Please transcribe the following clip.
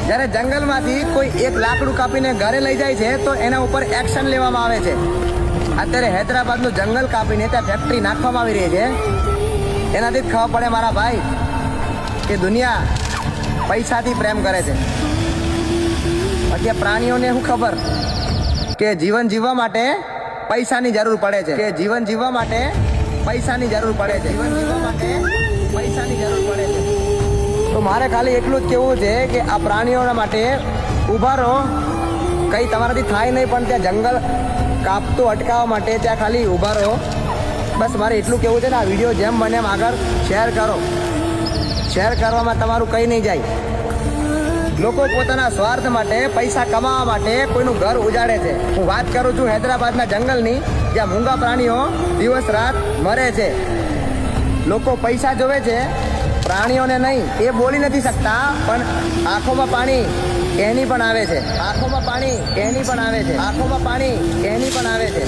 જ્યારે જંગલમાંથી કોઈ એક લાકડું કાપીને ઘરે લઈ જાય છે તો એના ઉપર એક્શન લેવામાં આવે છે. અત્યારે હૈદરાબાદનું જંગલ કાપીને ત્યાં ફેક્ટરી નાખવામાં આવી રહી છે. એનાથી જ ખબર પડે મારા ભાઈ કે દુનિયા પૈસાથી પ્રેમ કરે છે. બાકી પ્રાણીઓને શું ખબર કે જીવન જીવવા માટે પૈસાની જરૂર પડે છે, કે જીવન જીવવા માટે પૈસાની જરૂર પડે છે, જીવન જીવવા માટે પૈસાની જરૂર પડે છે. તો મારે ખાલી એટલું જ કહેવું છે કે આ પ્રાણીઓના માટે ઊભા રહો. કંઈ તમારાથી થાય નહીં, પણ ત્યાં જંગલ કાપતું અટકાવવા માટે ત્યાં ખાલી ઊભા રહો. બસ મારે એટલું કહેવું છે ને આ વિડીયો જેમ બને એમ આગળ શેર કરો. શેર કરવામાં તમારું કંઈ નહીં જાય. લોકો પોતાના સ્વાર્થ માટે, પૈસા કમાવા માટે કોઈનું ઘર ઉજાડે છે. હું વાત કરું છું હૈદરાબાદના જંગલની, જ્યાં મૂંગા પ્રાણીઓ દિવસ રાત મરે છે. લોકો પૈસા જોવે છે, પ્રાણીઓને નહીં. એ બોલી નથી શકતા, પણ આંખોમાં પાણી એની પણ આવે છે. આંખોમાં પાણી એની પણ આવે છે. આંખોમાં પાણી એની પણ આવે છે.